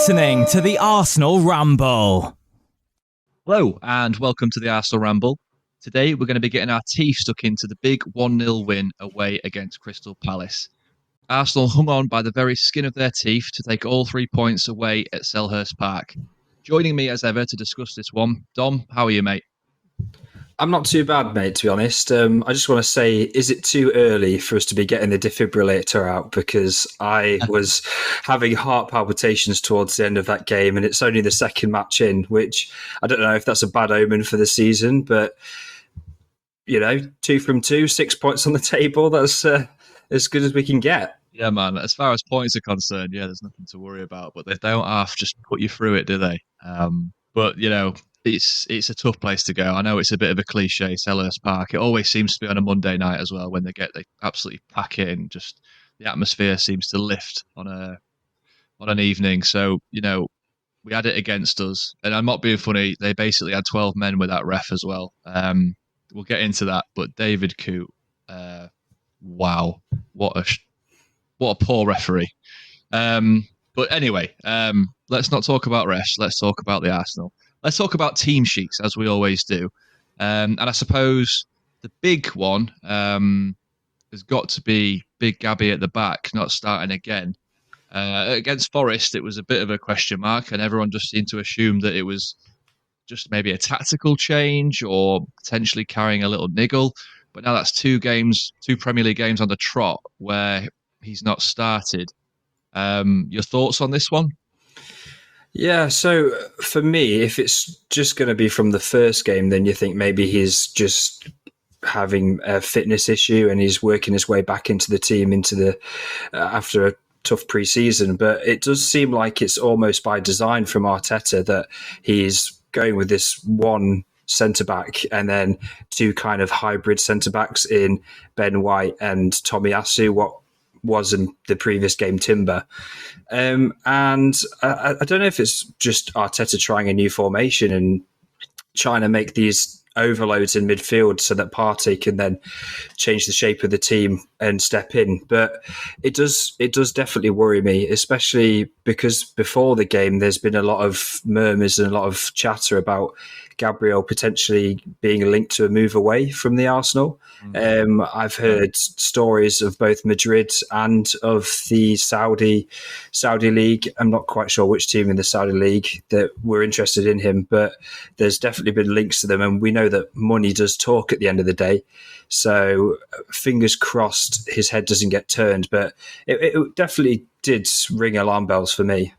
listening to the Arsenal Ramble. Hello and welcome to the Arsenal Ramble. Today we're going to be getting our teeth stuck into the big 1-0 win away against Crystal Palace. Arsenal hung on by the very skin of their teeth to take all 3 points away at Selhurst Park. Joining me as ever to discuss this one, Dom, how are you, mate? I'm not too bad, mate, to be honest. I just want to say, is it too early for us to be getting the defibrillator out? Because I was having heart palpitations towards the end of that game, and it's only the second match in, which I don't know if that's a bad omen for the season, but, 2 from 2, 6 points on the table, that's as good as we can get. Yeah, man, as far as points are concerned, there's nothing to worry about, but they don't have just put you through it, do they? But, it's a tough place to go. I know it's a bit of a cliche, Selhurst Park. It always seems to be on a Monday night as well when they absolutely pack it in. Just the atmosphere seems to lift on an evening. So, we had it against us. And I'm not being funny, they basically had 12 men with that ref as well. We'll get into that. But David Coote, wow, what a poor referee. But anyway, let's not talk about refs. Let's talk about the Arsenal. Let's talk about team sheets, as we always do. And I suppose the big one has got to be Big Gabby at the back, not starting again. Against Forest, it was a bit of a question mark, and everyone just seemed to assume that it was just maybe a tactical change or potentially carrying a little niggle. But now that's 2 Premier League games on the trot where he's not started. Your thoughts on this one? Yeah, so for me, if it's just going to be from the first game, then you think maybe he's just having a fitness issue and he's working his way back into the team after a tough pre-season. But it does seem like it's almost by design from Arteta that he's going with this one centre-back and then 2 kind of hybrid centre-backs in Ben White and Tomiyasu, what was in the previous game Timber. And I don't know if it's just Arteta trying a new formation and trying to make these overloads in midfield so that Partey can then change the shape of the team and step in. But it does definitely worry me, especially because before the game there's been a lot of murmurs and a lot of chatter about Gabriel potentially being linked to a move away from the Arsenal. I've heard stories of both Madrid and of the Saudi League. I'm not quite sure which team in the Saudi League that were interested in him, but there's definitely been links to them. And we know that money does talk at the end of the day. So fingers crossed his head doesn't get turned. But it definitely did ring alarm bells for me.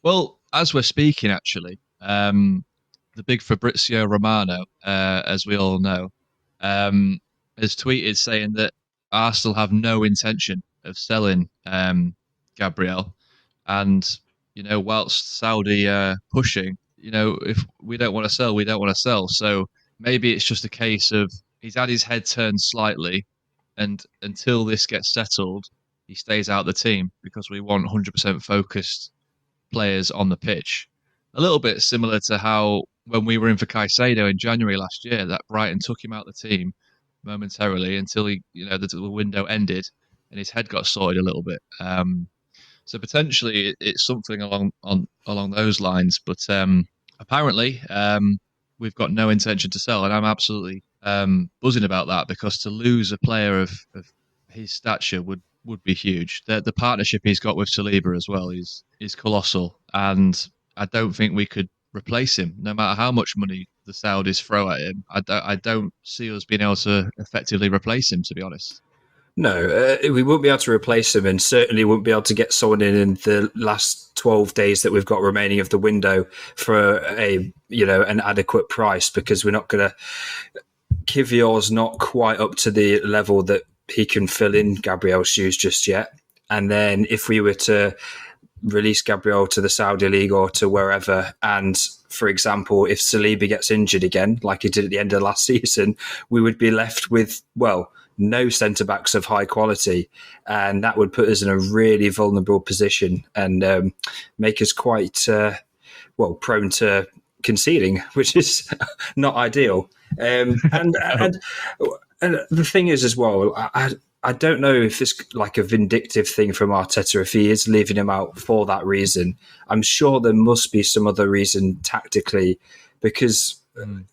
Well, as we're speaking, actually, the big Fabrizio Romano, as we all know, has tweeted saying that Arsenal have no intention of selling Gabriel. And, whilst Saudi pushing, if we don't want to sell, we don't want to sell. So maybe it's just a case of he's had his head turned slightly, and until this gets settled, he stays out of the team because we want 100% focused players on the pitch. A little bit similar to how when we were in for Caicedo in January last year, that Brighton took him out of the team momentarily until the window ended and his head got sorted a little bit. So potentially it's something along those lines. But apparently we've got no intention to sell, and I'm absolutely buzzing about that because to lose a player of his stature would be huge. The partnership he's got with Saliba as well is colossal, and I don't think we could replace him, no matter how much money the Saudis throw at him. I don't see us being able to effectively replace him, to be honest. No, we won't be able to replace him, and certainly won't be able to get someone in the last 12 days that we've got remaining of the window for an adequate price, because we're not going to. Kivior's not quite up to the level that he can fill in Gabriel's shoes just yet. And then if we were to release Gabriel to the Saudi League or to wherever, and for example, if Saliba gets injured again, like he did at the end of last season, we would be left with, no centre-backs of high quality, and that would put us in a really vulnerable position and make us quite, prone to conceding, which is not ideal. And the thing is as well, I don't know if it's like a vindictive thing from Arteta, if he is leaving him out for that reason. I'm sure there must be some other reason tactically, because from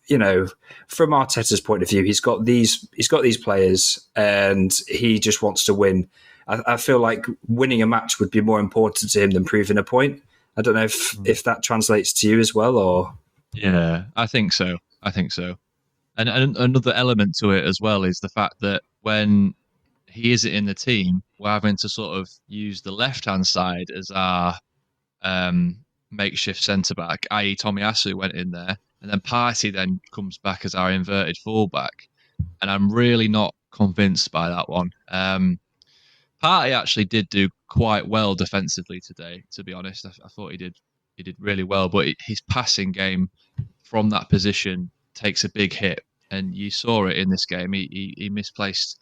Arteta's point of view, he's got these players and he just wants to win. I feel like winning a match would be more important to him than proving a point. I don't know if that translates to you as well, or yeah, I think so. And another element to it as well is the fact that when he isn't in the team, we're having to sort of use the left-hand side as our makeshift centre-back, i.e. Tomiyasu went in there, and then Partey then comes back as our inverted fullback. And I'm really not convinced by that one. Partey actually did do quite well defensively today, to be honest. I thought he did really well, but his passing game from that position takes a big hit. And you saw it in this game. He misplaced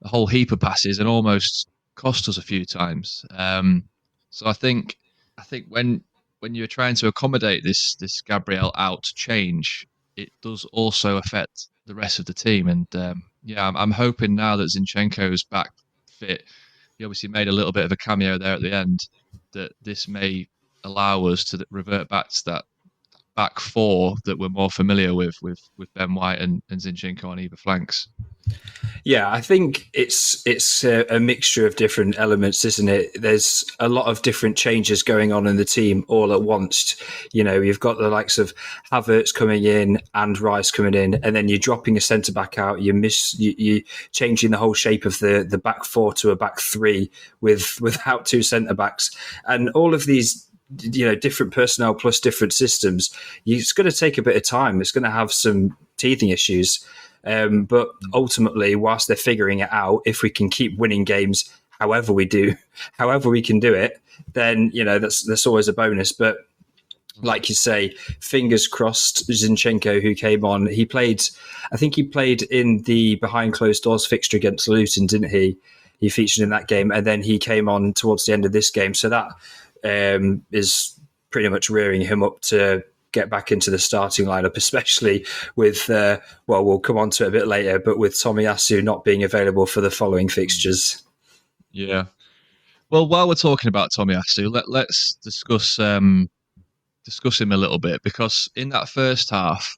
a whole heap of passes and almost cost us a few times. So I think when you're trying to accommodate this Gabriel out change, it does also affect the rest of the team. And I'm hoping now that Zinchenko's back fit, he obviously made a little bit of a cameo there at the end, that this may allow us to revert back to that back four that we're more familiar with Ben White and Zinchenko on either flanks. Yeah, I think it's a mixture of different elements, isn't it? There's a lot of different changes going on in the team all at once. You've got the likes of Havertz coming in and Rice coming in, and then you're dropping a centre back out. You're changing the whole shape of the back four to a back three without two centre backs, and all of these different personnel plus different systems. It's going to take a bit of time. It's going to have some teething issues. But ultimately, whilst they're figuring it out, if we can keep winning games, however we can do it, then that's always a bonus. But like you say, fingers crossed. Zinchenko, who came on, I think he played in the behind closed doors fixture against Luton, didn't he? He featured in that game, and then he came on towards the end of this game. So that is pretty much rearing him up to get back into the starting lineup, especially with, we'll come on to it a bit later, but with Tomiyasu not being available for the following fixtures. Yeah. Well, while we're talking about Tomiyasu, let's discuss him a little bit, because in that first half,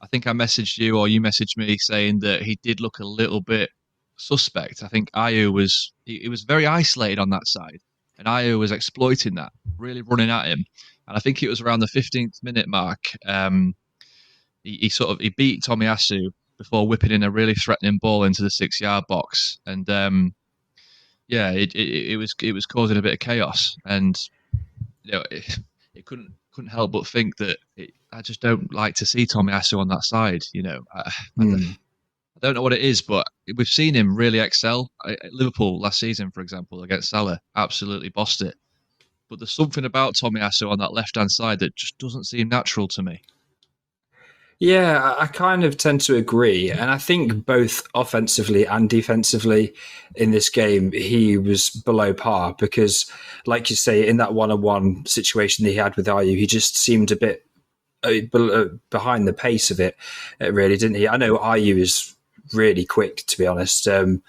I think I messaged you or you messaged me saying that he did look a little bit suspect. I think Ayew was very isolated on that side, and Ayew was exploiting that, really running at him. And I think it was around the 15th minute mark. He beat Tomiyasu before whipping in a really threatening ball into the 6-yard box, and it was causing a bit of chaos. And it couldn't help but think that I just don't like to see Tomiyasu on that side. I don't know what it is, but we've seen him really excel. At Liverpool last season, for example, against Salah, absolutely bossed it. But there's something about Tomiyasu on that left-hand side that just doesn't seem natural to me. Yeah, I kind of tend to agree. And I think both offensively and defensively in this game, he was below par because, like you say, in that one-on-one situation that he had with Ayew, he just seemed a bit behind the pace of it, really, didn't he? I know Ayew is really quick, to be honest, so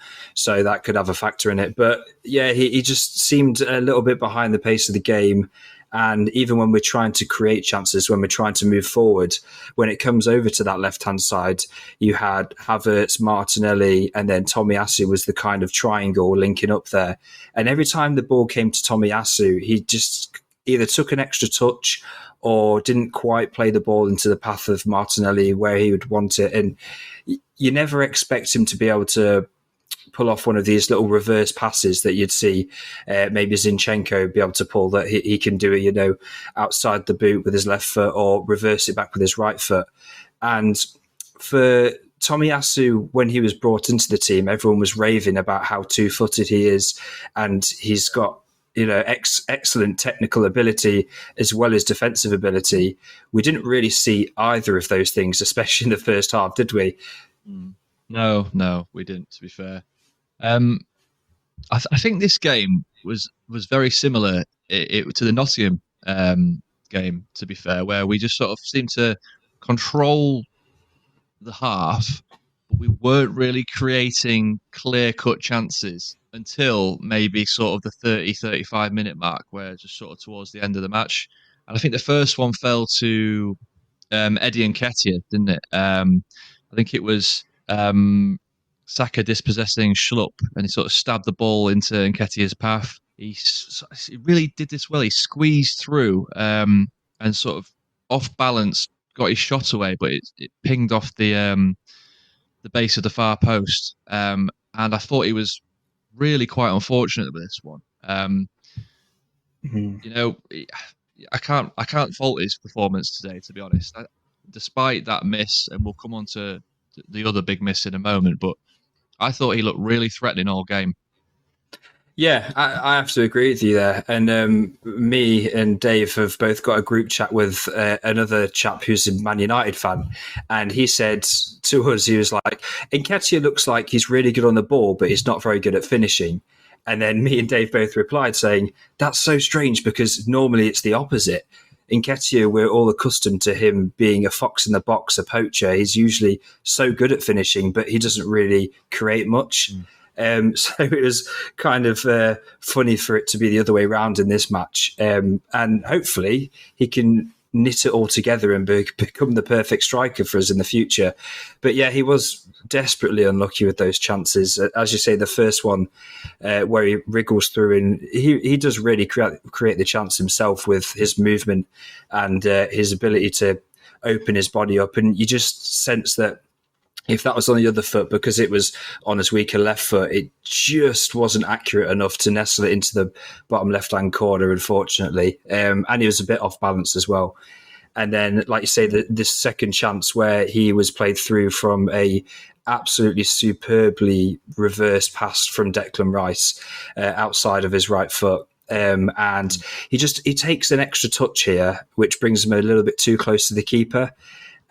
that could have a factor in it. But yeah, he just seemed a little bit behind the pace of the game. And even when we're trying to create chances, when we're trying to move forward, when it comes over to that left-hand side, you had Havertz, Martinelli, and then Tomiyasu was the kind of triangle linking up there. And every time the ball came to Tomiyasu, he just either took an extra touch or didn't quite play the ball into the path of Martinelli where he would want it. And you never expect him to be able to pull off one of these little reverse passes that you'd see maybe Zinchenko be able to pull, that he can do it, outside the boot with his left foot or reverse it back with his right foot. And for Tomiyasu, when he was brought into the team, everyone was raving about how two-footed he is, and he's got excellent technical ability as well as defensive ability. We didn't really see either of those things, especially in the first half, did we? No, we didn't, to be fair. I think this game was very similar to the Nottingham game, to be fair, where we just sort of seemed to control the half, but we weren't really creating clear-cut chances until maybe sort of the 30, 35-minute mark, where just sort of towards the end of the match. And I think the first one fell to Eddie Nketiah, didn't it? I think it was Saka dispossessing Schlupp, and he sort of stabbed the ball into Nketiah's path. He really did this well. He squeezed through and sort of off balance got his shot away, but it pinged off the base of the far post. And I thought he was really quite unfortunate with this one. You know, I can't fault his performance today, to be honest. Despite that miss, and we'll come on to the other big miss in a moment, but I thought he looked really threatening all game. Yeah, I have to agree with you there. And me and Dave have both got a group chat with another chap who's a Man United fan. And he said to us, he was like, Nketiah looks like he's really good on the ball, but he's not very good at finishing. And then me and Dave both replied saying, that's so strange because normally it's the opposite. Nketiah, we're all accustomed to him being a fox in the box, a poacher. He's usually so good at finishing, but he doesn't really create much. So it was kind of funny for it to be the other way around in this match. And hopefully he can knit it all together and become the perfect striker for us in the future. But yeah, he was desperately unlucky with those chances. As you say, the first one where he wriggles through, and he does really create the chance himself with his movement and his ability to open his body up. And you just sense that if that was on the other foot, because it was on his weaker left foot, it just wasn't accurate enough to nestle it into the bottom left-hand corner, unfortunately. And he was a bit off balance as well. And then, like you say, this second chance where he was played through from a absolutely superbly reverse pass from Declan Rice outside of his right foot. And he takes an extra touch here, which brings him a little bit too close to the keeper.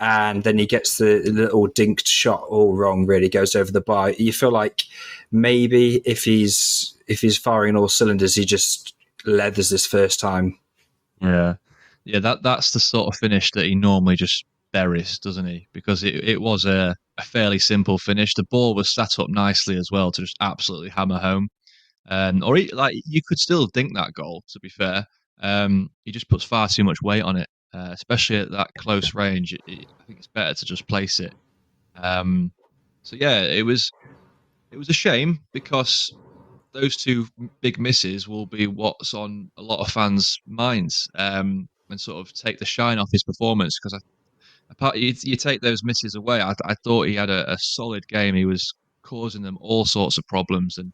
And then he gets the little dinked shot all wrong, really goes over the bar. You feel like maybe if he's firing all cylinders, he just leathers this first time. Yeah, that's the sort of finish that he normally just buries, doesn't he? Because it was a fairly simple finish. The ball was set up nicely as well to just absolutely hammer home. You could still dink that goal, to be fair. He just puts far too much weight on it. Especially at that close range, I think it's better to just place it. So yeah, it was a shame because those two big misses will be what's on a lot of fans' minds and sort of take the shine off his performance. Because you take those misses away, I thought he had a solid game. He was causing them all sorts of problems, and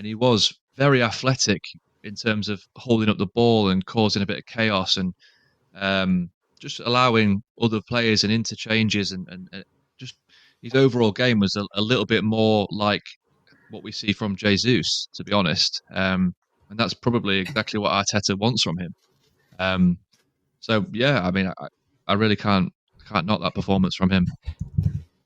he was very athletic in terms of holding up the ball and causing a bit of chaos and just allowing other players and interchanges and just his overall game was a little bit more like what we see from Jesus, to be honest. And that's probably exactly what Arteta wants from him. So yeah, I mean, I really can't knock that performance from him.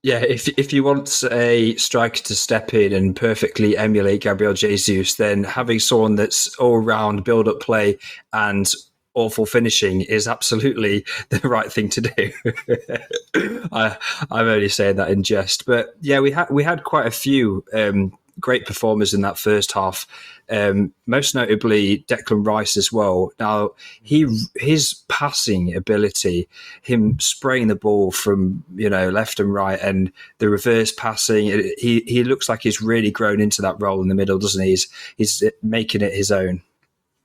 Yeah, if you want a striker to step in and perfectly emulate Gabriel Jesus, then having someone that's all-round build-up play and awful finishing is absolutely the right thing to do. I'm only saying that in jest, but yeah, we had quite a few great performers in that first half. Most notably Declan Rice as well. Now his passing ability, him spraying the ball from left and right, and the reverse passing, he looks like he's really grown into that role in the middle, doesn't he? He's making it his own.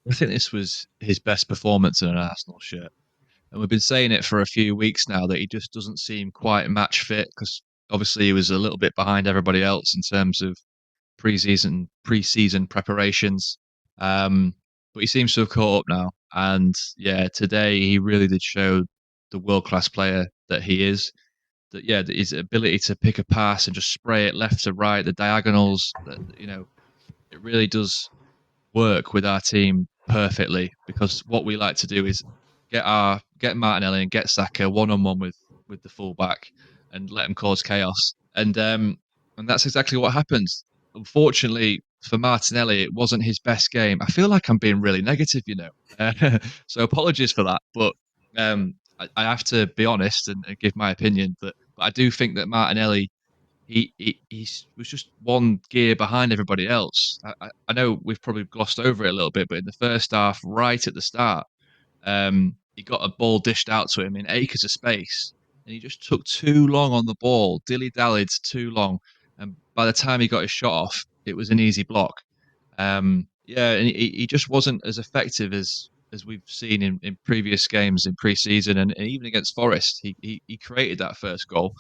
I think this was his best performance in an Arsenal shirt. And we've been saying it for a few weeks now that he just doesn't seem quite match fit because obviously he was a little bit behind everybody else in terms of pre-season preparations. But he seems to have caught up now. And yeah, today he really did show the world-class player that he is. That his ability to pick a pass and just spray it left to right, the diagonals, it really does work with our team perfectly, because what we like to do is get Martinelli and get Saka one-on-one with the fullback and let him cause chaos. And that's exactly what happens. Unfortunately for Martinelli, it wasn't his best game. I feel like I'm being really negative, so apologies for that. But I have to be honest and give my opinion. But I do think that Martinelli he was just one gear behind everybody else. I know we've probably glossed over it a little bit, but in the first half, right at the start, he got a ball dished out to him in acres of space, and he just took too long on the ball, dilly-dallied too long, and by the time he got his shot off, it was an easy block. Yeah, and he just wasn't as effective as we've seen in previous games in pre-season, and even against Forest, he created that first goal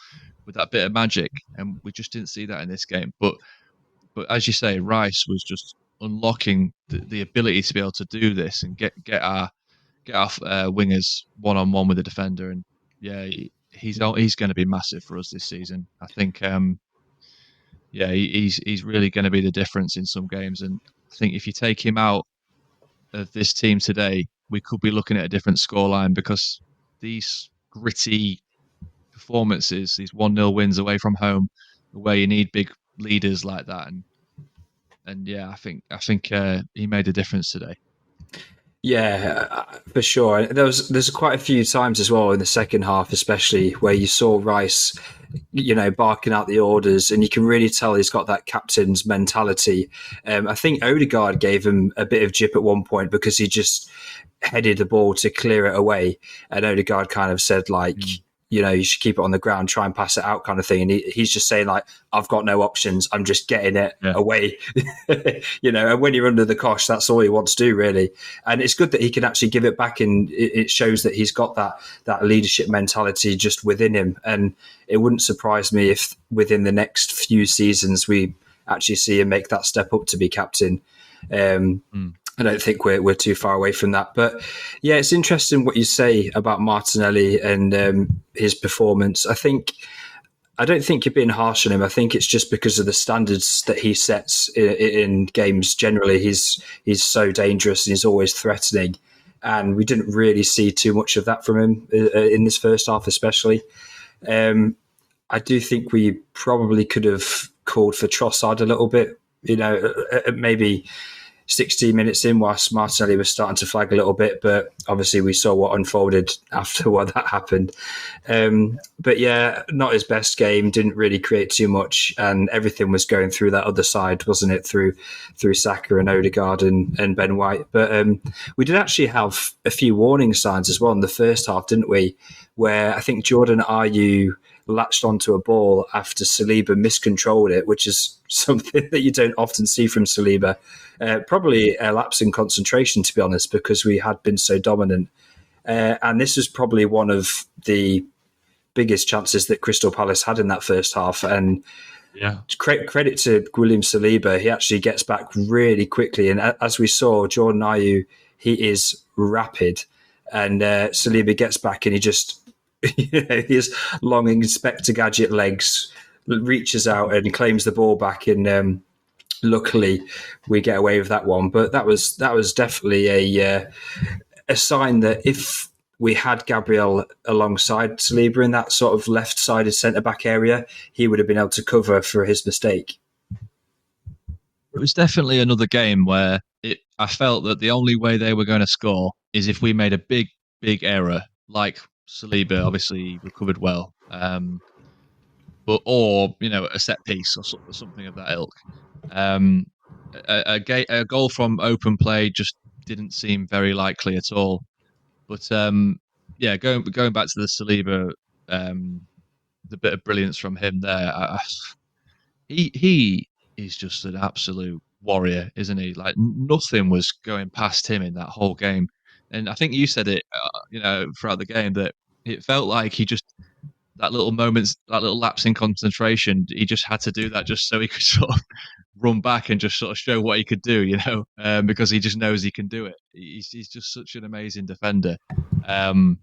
with that bit of magic, and we just didn't see that in this game. But as you say, Rice was just unlocking the ability to be able to do this and get our wingers one on one with the defender, and yeah, he's going to be massive for us this season. I think, yeah, he's really going to be the difference in some games, and I think if you take him out of this team today, we could be looking at a different scoreline, because these gritty performances, these 1-0 wins away from home, where you need big leaders like that, and yeah, I think he made a difference today. Yeah, for sure. There's quite a few times as well in the second half, especially where you saw Rice, barking out the orders, and you can really tell he's got that captain's mentality. I think Odegaard gave him a bit of jip at one point because he just headed the ball to clear it away, and Odegaard kind of said you should keep it on the ground, try and pass it out, kind of thing. And he's just saying I've got no options. I'm just getting it away. And when you're under the cosh, that's all he wants to do, really. And it's good that he can actually give it back, and it shows that he's got that leadership mentality just within him. And it wouldn't surprise me if within the next few seasons we actually see him make that step up to be captain. I don't think we're too far away from that. But yeah, it's interesting what you say about Martinelli and his performance. I don't think you're being harsh on him. I think it's just because of the standards that he sets in games generally. He's so dangerous and he's always threatening. And we didn't really see too much of that from him in this first half, especially. I do think we probably could have called for Trossard a little bit, maybe 16 minutes in, whilst Martinelli was starting to flag a little bit, but obviously we saw what unfolded after what that happened. But yeah, not his best game, didn't really create too much, and everything was going through that other side, wasn't it, through Saka and Odegaard and Ben White. But we did actually have a few warning signs as well in the first half, didn't we, where I think Jordan Ayew latched onto a ball after Saliba miscontrolled it, which is something that you don't often see from Saliba. Probably a lapse in concentration, to be honest, because we had been so dominant. And this was probably one of the biggest chances that Crystal Palace had in that first half. And credit to William Saliba, he actually gets back really quickly. And as we saw, Jordan Ayew, he is rapid. And Saliba gets back and he just... his long Inspector Gadget legs, reaches out and claims the ball back, and luckily we get away with that one. But that was definitely a sign that if we had Gabriel alongside Saliba in that sort of left-sided centre-back area, he would have been able to cover for his mistake. It was definitely another game where I felt that the only way they were going to score is if we made a big, big error, like Saliba obviously recovered well, or a set piece or something of that ilk. A goal from open play just didn't seem very likely at all. But going back to the Saliba, the bit of brilliance from him there. He is just an absolute warrior, isn't he? Like nothing was going past him in that whole game. And I think you said it, throughout the game, that it felt like he just, that little lapse in concentration, he just had to do that just so he could sort of run back and just sort of show what he could do, because he just knows he can do it. He's just such an amazing defender. And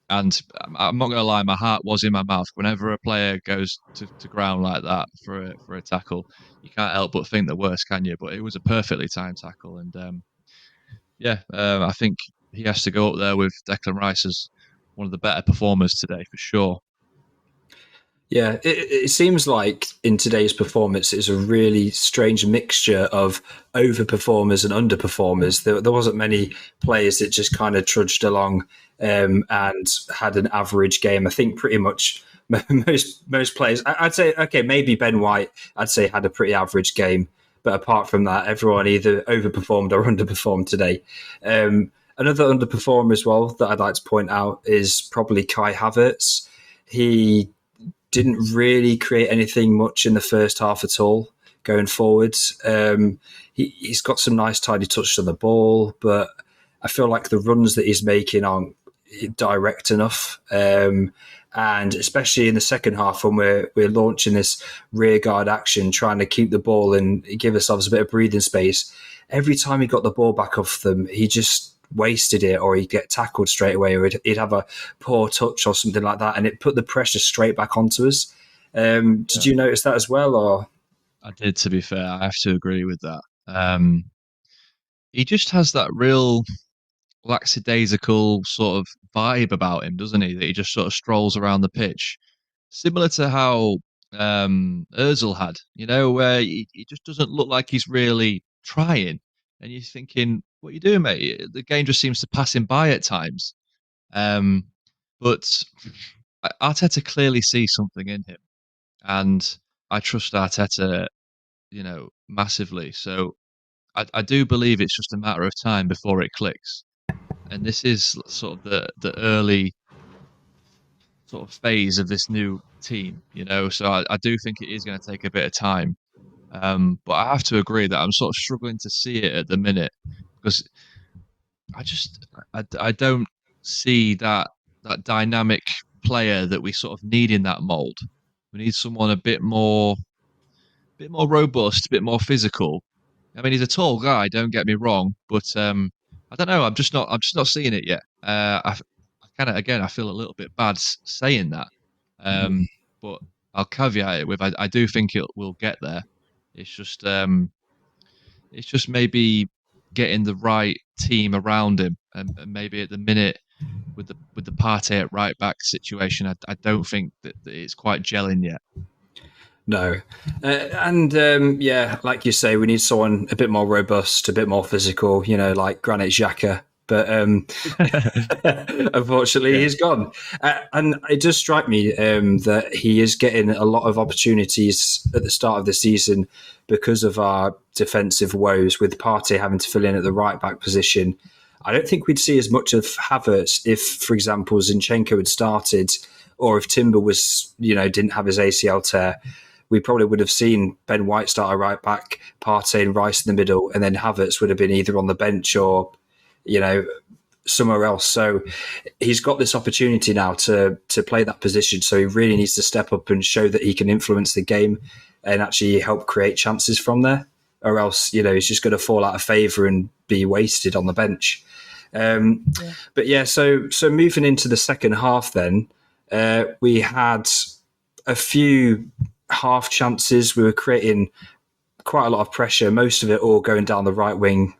I'm not going to lie, my heart was in my mouth. Whenever a player goes to ground like that for a tackle, you can't help but think the worst, can you? But it was a perfectly timed tackle. And I think he has to go up there with Declan Rice as one of the better performers today, for sure. Yeah, it seems like in today's performance, it's a really strange mixture of overperformers and underperformers. There wasn't many players that just kind of trudged along and had an average game. I think pretty much most players. I'd say, okay, maybe Ben White, I'd say, had a pretty average game. But apart from that, everyone either overperformed or underperformed today. Another underperformer as well that I'd like to point out is probably Kai Havertz. He didn't really create anything much in the first half at all going forwards. He's got some nice tidy touches on the ball, but I feel like the runs that he's making aren't direct enough. And especially in the second half when we're launching this rearguard action, trying to keep the ball and give ourselves a bit of breathing space, every time he got the ball back off them, he just wasted it, or he'd get tackled straight away, or he'd have a poor touch or something like that, and it put the pressure straight back onto us. Did you notice that as well? Or I did, to be fair. I have to agree with that. He just has that real lackadaisical sort of vibe about him, doesn't he? That he just sort of strolls around the pitch, similar to how Ozil had, where he just doesn't look like he's really trying, and you're thinking, "What are you doing, mate?" The game just seems to pass him by at times. But Arteta clearly sees something in him, and I trust Arteta, massively. So I do believe it's just a matter of time before it clicks. And this is sort of the early sort of phase of this new team, So I do think it is going to take a bit of time. But I have to agree that I'm sort of struggling to see it at the minute, because I don't see that dynamic player that we sort of need in that mold. We need someone a bit more robust, a bit more physical. I mean, he's a tall guy, don't get me wrong, but I don't know. I'm just not seeing it yet. I feel a little bit bad saying that, but I'll caveat it with I do think it will get there. It's just maybe getting the right team around him, and maybe at the minute with the Partey at right back situation, I don't think that it's quite gelling yet. No. Like you say, we need someone a bit more robust, a bit more physical, like Granit Xhaka. But unfortunately, he's gone. And it does strike me that he is getting a lot of opportunities at the start of the season because of our defensive woes, with Partey having to fill in at the right back position. I don't think we'd see as much of Havertz if, for example, Zinchenko had started, or if Timber was, didn't have his ACL tear. We probably would have seen Ben White start a right back, Partey and Rice in the middle, and then Havertz would have been either on the bench or, somewhere else. So he's got this opportunity now to play that position. So he really needs to step up and show that he can influence the game and actually help create chances from there, or else, he's just going to fall out of favour and be wasted on the bench. But yeah, so moving into the second half then, we had a few half chances. We were creating quite a lot of pressure, most of it all going down the right wing,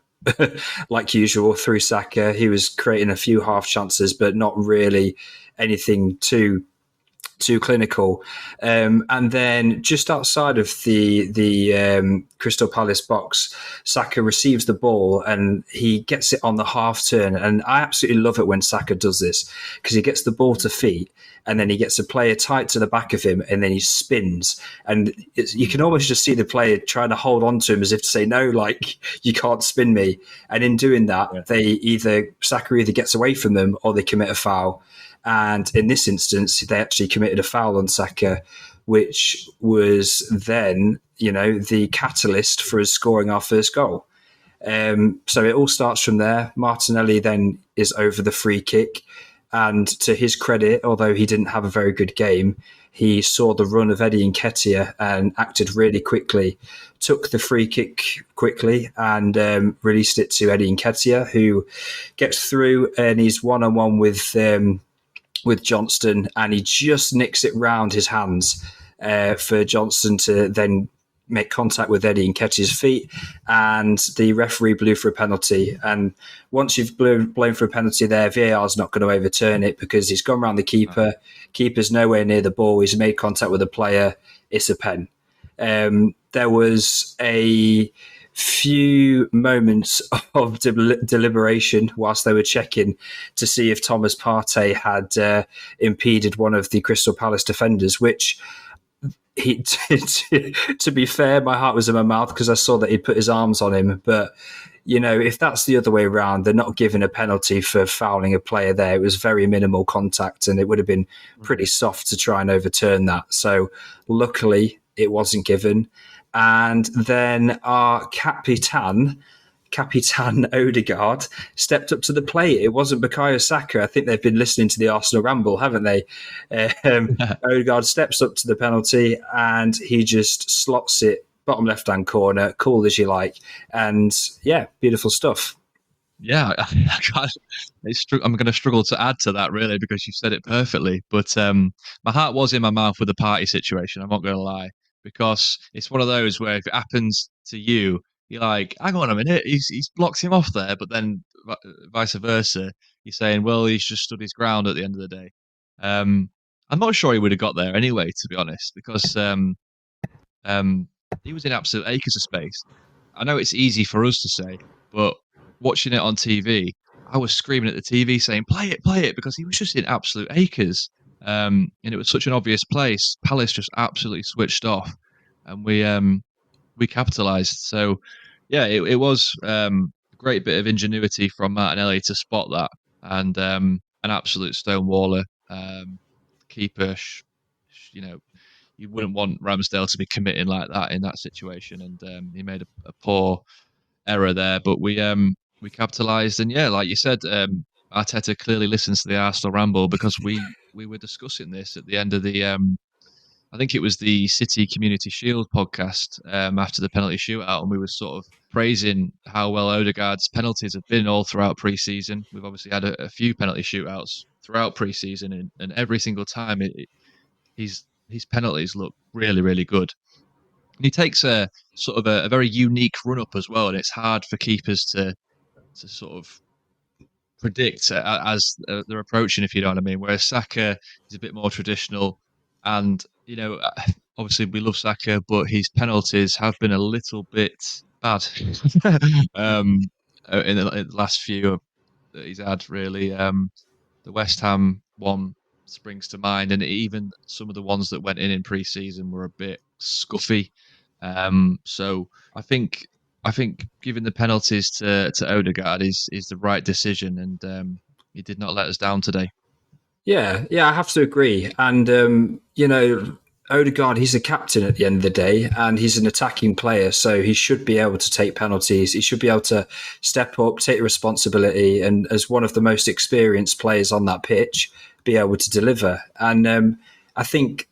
like usual, through Saka. He was creating a few half chances, but not really anything too clinical. And then just outside of the Crystal Palace box, Saka receives the ball and he gets it on the half turn. And I absolutely love it when Saka does this, because he gets the ball to feet and then he gets a player tight to the back of him and then he spins. And you can almost just see the player trying to hold on to him as if to say, no, like, you can't spin me. And in doing that, Saka either gets away from them or they commit a foul. And in this instance, they actually committed a foul on Saka, which was then, the catalyst for us scoring our first goal. So it all starts from there. Martinelli then is over the free kick. And to his credit, although he didn't have a very good game, he saw the run of Eddie Nketiah and acted really quickly, took the free kick quickly and released it to Eddie Nketiah, who gets through and he's one-on-one with Johnston, and he just nicks it round his hands for Johnston to then make contact with Eddie Nketiah's feet, and the referee blew for a penalty. And once you've blown for a penalty there, VAR's not going to overturn it because he's gone around the keeper. Keeper's nowhere near the ball. He's made contact with the player. It's a pen. There was a few moments of deliberation whilst they were checking to see if Thomas Partey had impeded one of the Crystal Palace defenders, which he to be fair, my heart was in my mouth because I saw that he'd put his arms on him. But, if that's the other way around, they're not giving a penalty for fouling a player there. It was very minimal contact and it would have been pretty soft to try and overturn that. So luckily it wasn't given. And then our Capitan Odegaard stepped up to the plate. It wasn't Bukayo Saka. I think they've been listening to the Arsenal Ramble, haven't they? Odegaard steps up to the penalty and he just slots it bottom left-hand corner, cool as you like. And yeah, beautiful stuff. Yeah, I'm going to struggle to add to that, really, because you said it perfectly. But my heart was in my mouth with the party situation, I'm not going to lie, because it's one of those where if it happens to you, you're like, hang on a minute, he's blocked him off there. But then vice versa, you're saying, well, he's just stood his ground at the end of the day. I'm not sure he would have got there anyway, to be honest, because he was in absolute acres of space. I know it's easy for us to say, but watching it on TV, I was screaming at the TV saying, play it, because he was just in absolute acres. And it was such an obvious place. Palace just absolutely switched off and we capitalised. So, yeah, it was a great bit of ingenuity from Martinelli to spot that. And an absolute stonewaller. Keeper, you wouldn't want Ramsdale to be committing like that in that situation. And he made a poor error there. But we capitalised. And, yeah, like you said, Arteta clearly listens to the Arsenal Ramble because we were discussing this at the end of the I think it was the City Community Shield podcast after the penalty shootout, and we were sort of praising how well Odegaard's penalties have been all throughout pre-season. We've obviously had a few penalty shootouts throughout pre-season, and every single time his penalties look really, really good. And he takes a sort of a very unique run-up as well, and it's hard for keepers to sort of predict as they're approaching, if you know what I mean. Whereas Saka is a bit more traditional, and obviously we love Saka, but his penalties have been a little bit bad in the last few that he's had. Really, the West Ham one springs to mind, and even some of the ones that went in pre-season were a bit scuffy. So I think giving the penalties to Odegaard is the right decision, and he did not let us down today. Yeah, I have to agree. And, Odegaard, he's a captain at the end of the day, and he's an attacking player, so he should be able to take penalties. He should be able to step up, take responsibility, and as one of the most experienced players on that pitch, be able to deliver. And I think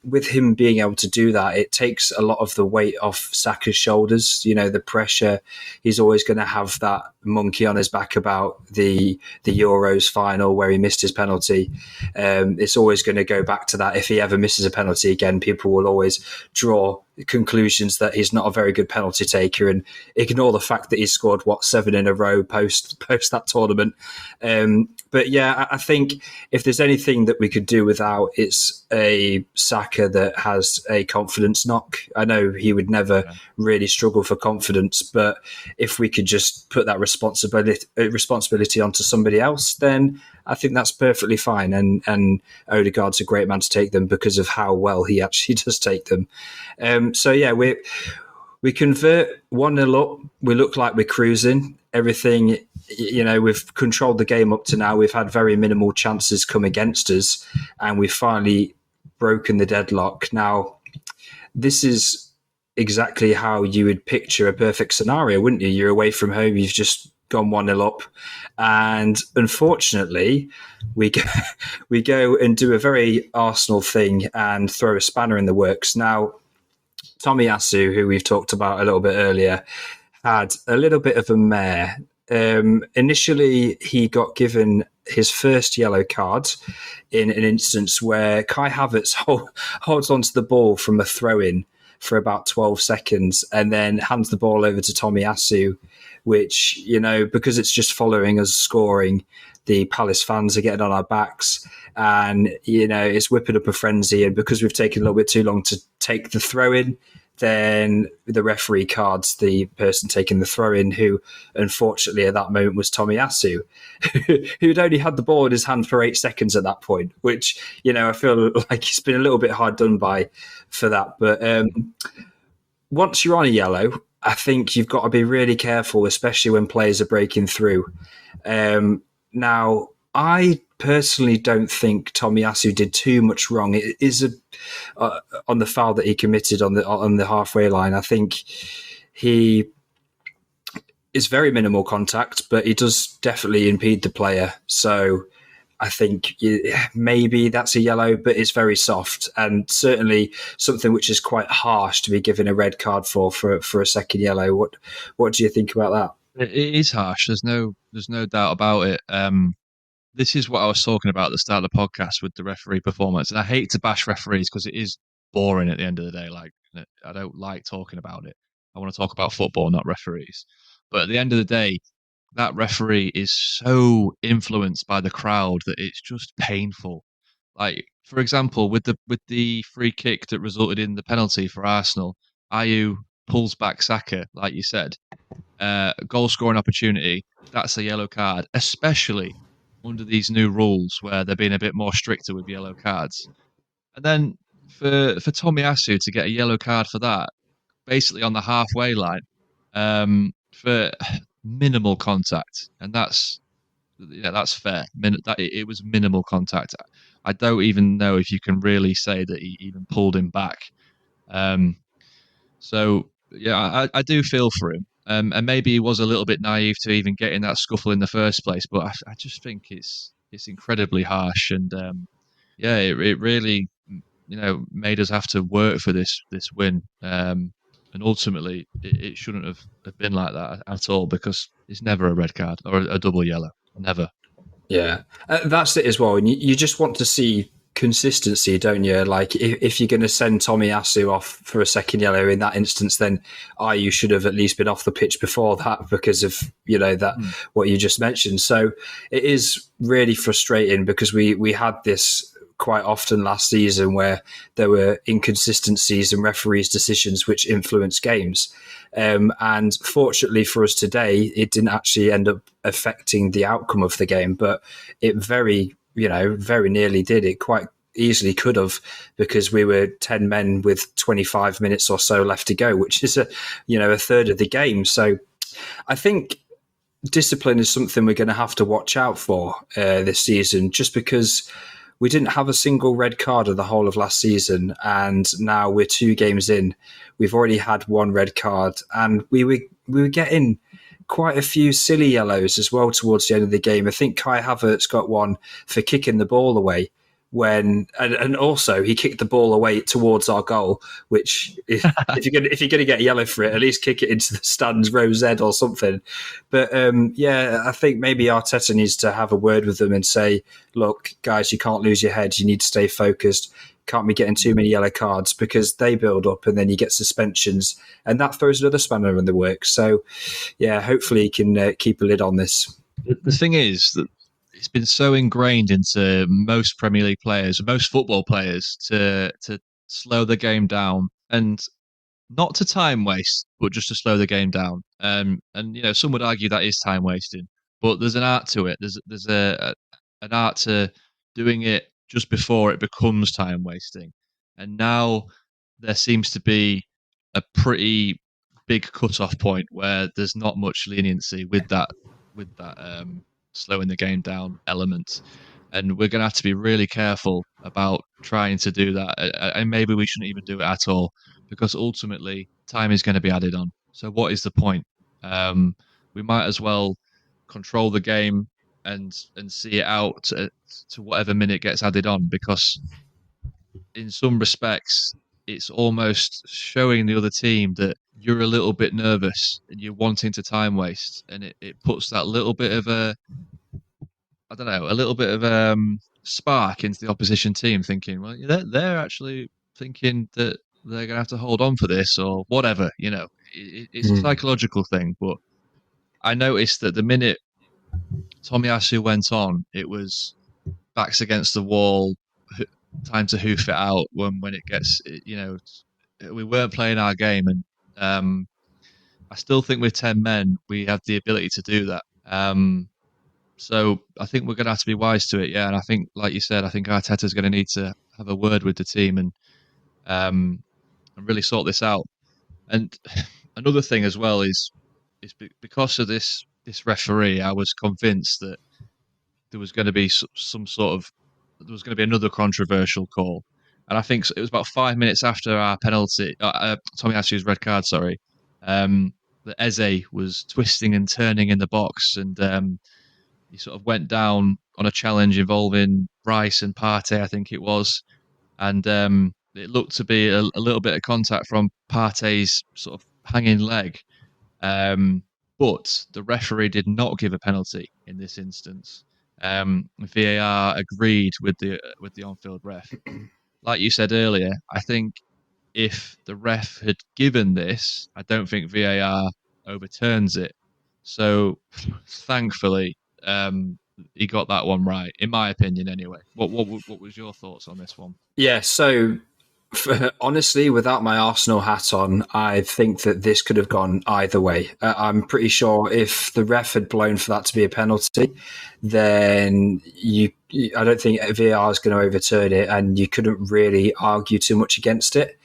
with him being able to do that, it takes a lot of the weight off Saka's shoulders. The pressure. He's always going to have that monkey on his back about the Euros final where he missed his penalty. It's always going to go back to that. If he ever misses a penalty again, people will always draw conclusions that he's not a very good penalty taker and ignore the fact that he's scored 7 in a row post that tournament. But yeah, I think if there's anything that we could do without, it's a Saka that has a confidence knock. I know he would never really struggle for confidence, but if we could just put that responsibility onto somebody else, then I think that's perfectly fine. And Odegaard's a great man to take them because of how well he actually does take them. So yeah, we convert 1-0 up. We look like we're cruising. Everything, we've controlled the game up to now. We've had very minimal chances come against us, and we've finally broken the deadlock. Now, this is exactly how you would picture a perfect scenario, wouldn't you? You're away from home. You've just gone 1-0 up, and unfortunately, we go and do a very Arsenal thing and throw a spanner in the works. Now, Tomiyasu, who we've talked about a little bit earlier, had a little bit of a mare. Initially, he got given his first yellow card in an instance where Kai Havertz holds onto the ball from a throw-in for about 12 seconds and then hands the ball over to Tomiyasu, which, because it's just following us scoring, the Palace fans are getting on our backs and, it's whipping up a frenzy. And because we've taken a little bit too long to take the throw in, then the referee cards the person taking the throw in, who unfortunately at that moment was Tomiyasu, who'd only had the ball in his hand for 8 seconds at that point, which, I feel like he's been a little bit hard done by for that. But once you're on a yellow, I think you've got to be really careful, especially when players are breaking through. Now, I personally don't think Tomiyasu did too much wrong. It is on the foul that he committed on the halfway line. I think he is very minimal contact, but he does definitely impede the player. So I think maybe that's a yellow, but it's very soft, and certainly something which is quite harsh to be given a red card for a second yellow. What do you think about that? It is harsh. There's no doubt about it. This is what I was talking about at the start of the podcast with the referee performance. And I hate to bash referees because it is boring at the end of the day. Like, I don't like talking about it. I want to talk about football, not referees. But at the end of the day, that referee is so influenced by the crowd that it's just painful. Like, for example, with the free kick that resulted in the penalty for Arsenal, Ayew pulls back Saka, like you said. Goal scoring opportunity, that's a yellow card, especially under these new rules where they're being a bit more stricter with yellow cards. And then for Tomiyasu to get a yellow card for that, basically on the halfway line, for minimal contact, and that's fair. It was minimal contact. I don't even know if you can really say that he even pulled him back. So yeah, I do feel for him. And maybe he was a little bit naive to even get in that scuffle in the first place. But I just think it's incredibly harsh, and it really made us have to work for this win. And ultimately, it shouldn't have been like that at all, because it's never a red card or a double yellow, never. Yeah, that's it as well. And you just want to see consistency, don't you? Like, if you're going to send Tomiyasu off for a second yellow in that instance, then you should have at least been off the pitch before that, because of what you just mentioned. So it is really frustrating, because we had this quite often last season where there were inconsistencies in referees' decisions which influenced games. And fortunately for us today, it didn't actually end up affecting the outcome of the game, but it very nearly did. It quite easily could have, because we were 10 men with 25 minutes or so left to go, which is a third of the game. So I think discipline is something we're going to have to watch out for this season, just because we didn't have a single red card of the whole of last season, and now we're 2 games in. We've already had 1 red card, and we were getting quite a few silly yellows as well towards the end of the game. I think Kai Havertz got one for kicking the ball away and also he kicked the ball away towards our goal, which if you're going to get yellow for it, at least kick it into the stands row Z or something. But I think maybe Arteta needs to have a word with them and say, look, guys, you can't lose your head. You need to stay focused. Can't be getting too many yellow cards, because they build up and then you get suspensions, and that throws another spanner in the works. So, yeah, hopefully he can keep a lid on this. The thing is that it's been so ingrained into most Premier League players, most football players, to slow the game down, and not to time waste, but just to slow the game down. And some would argue that is time wasting, but there's an art to it. There's an art to doing it just before it becomes time wasting. And now there seems to be a pretty big cut-off point where there's not much leniency with that slowing the game down element. And we're going to have to be really careful about trying to do that. And maybe we shouldn't even do it at all, because ultimately time is going to be added on. So what is the point? We might as well control the game and see it out to whatever minute gets added on, because in some respects it's almost showing the other team that you're a little bit nervous and you're wanting to time waste, and it puts that little bit of a little bit of spark into the opposition team, thinking, well, they're actually thinking that they're going to have to hold on for this or whatever. It's a psychological thing. But I noticed that the minute Tomiyasu went on, it was backs against the wall, time to hoof it out when it gets, we weren't playing our game, and I still think with 10 men we have the ability to do that. So I think we're going to have to be wise to it, yeah. And I think, like you said, I think Arteta's going to need to have a word with the team and really sort this out. And another thing as well is because of this referee, I was convinced that there was going to be there was going to be another controversial call. And I think it was about 5 minutes after our penalty, Tomiyasu's red card, sorry, that Eze was twisting and turning in the box, and he sort of went down on a challenge involving Rice and Partey, I think it was, and it looked to be a little bit of contact from Partey's sort of hanging leg, but the referee did not give a penalty in this instance. VAR agreed with the on-field ref. Like you said earlier, I think if the ref had given this, I don't think VAR overturns it. So thankfully, he got that one right, in my opinion. Anyway, what was your thoughts on this one? Yeah, so honestly, without my Arsenal hat on, I think that this could have gone either way. I'm pretty sure if the ref had blown for that to be a penalty, then I don't think VAR is going to overturn it, and you couldn't really argue too much against it.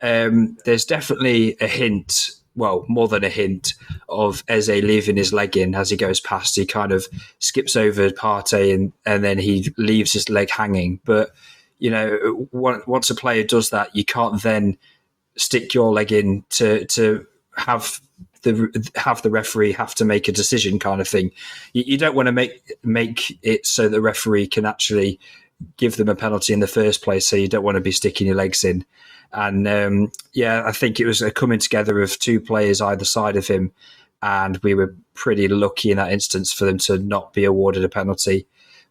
There's definitely a hint, well, more than a hint, of Eze leaving his leg in as he goes past. He kind of skips over Partey and then he leaves his leg hanging. But, you know, once a player does that, you can't then stick your leg in to have the referee have to make a decision kind of thing. You don't want to make it so the referee can actually give them a penalty in the first place, so you don't want to be sticking your legs in. And I think it was a coming together of two players either side of him, and we were pretty lucky in that instance for them to not be awarded a penalty.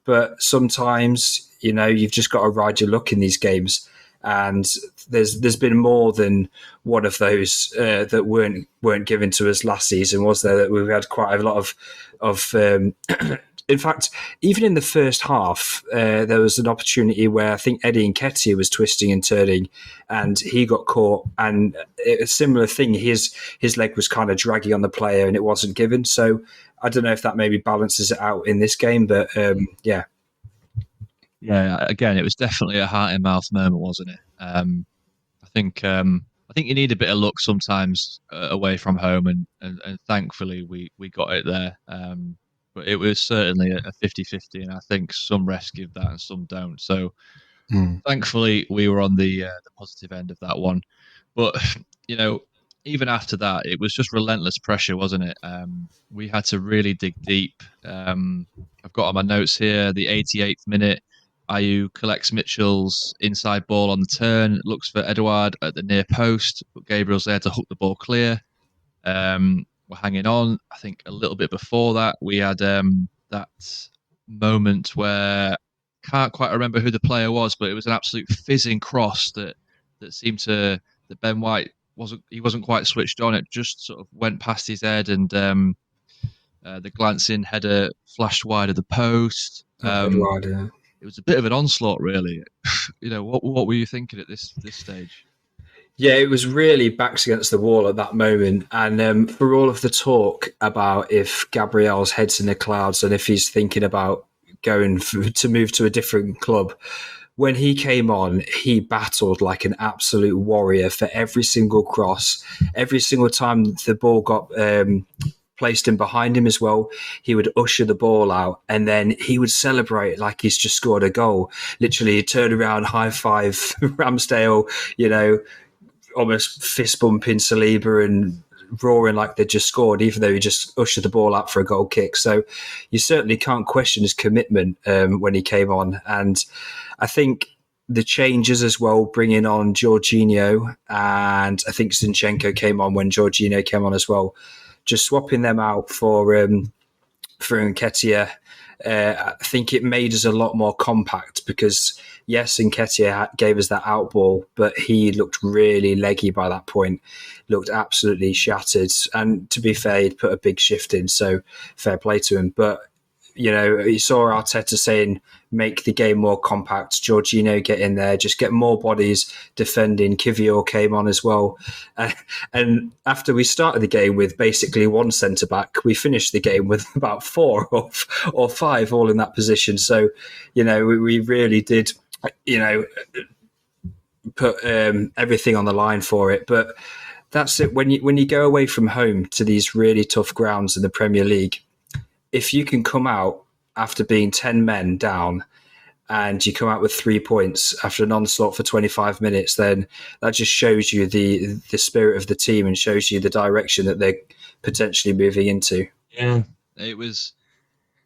But sometimes, you know, you've just got to ride your luck in these games, and there's been more than one of those that weren't given to us last season, was there? That we've had quite a lot of in fact, even in the first half, there was an opportunity where I think Eddie Nketiah was twisting and turning, and he got caught. And a similar thing, his leg was kind of dragging on the player, and it wasn't given. So I don't know if that maybe balances it out in this game, but yeah. Yeah, again, it was definitely a heart in mouth moment, wasn't it? I think you need a bit of luck sometimes away from home, and thankfully we got it there. But it was certainly a 50-50, and I think some refs give that and some don't. So thankfully we were on the positive end of that one. But, you know, even after that, it was just relentless pressure, wasn't it? We had to really dig deep. I've got on my notes here, the 88th minute, Ayew collects Mitchell's inside ball on the turn, looks for Odegaard at the near post, but Gabriel's there to hook the ball clear. We're hanging on. I think a little bit before that, we had that moment where I can't quite remember who the player was, but it was an absolute fizzing cross that seemed that Ben White wasn't quite switched on. It just sort of went past his head, and the glancing header flashed wide of the post. It was a bit of an onslaught, really. You know, what were you thinking at this stage? Yeah, it was really backs against the wall at that moment. And for all of the talk about if Gabriel's head's in the clouds and if he's thinking about going to move to a different club, when he came on, he battled like an absolute warrior for every single cross. Every single time the ball got placed in behind him as well, he would usher the ball out, and then he would celebrate like he's just scored a goal. Literally, he'd turn around, high five Ramsdale, you know, almost fist bumping Saliba and roaring like they just scored, even though he just ushered the ball out for a goal kick. So you certainly can't question his commitment when he came on. And I think the changes as well, bringing on Jorginho, and I think Zinchenko came on when Jorginho came on as well, just swapping them out for Nketiah, I think it made us a lot more compact, because yes, Nketiah gave us that out ball, but he looked really leggy by that point, looked absolutely shattered. And to be fair, he'd put a big shift in, so fair play to him. But You saw Arteta saying, make the game more compact. Jorginho, get in there, just get more bodies defending. Kivior came on as well. And after we started the game with basically one centre-back, we finished the game with about 4 or 5 all in that position. So, we really did, put everything on the line for it. But that's it. When you go away from home to these really tough grounds in the Premier League, if you can come out after being 10 men down and you come out with 3 points after an onslaught for 25 minutes, then that just shows you the spirit of the team and shows you the direction that they're potentially moving into. Yeah, it was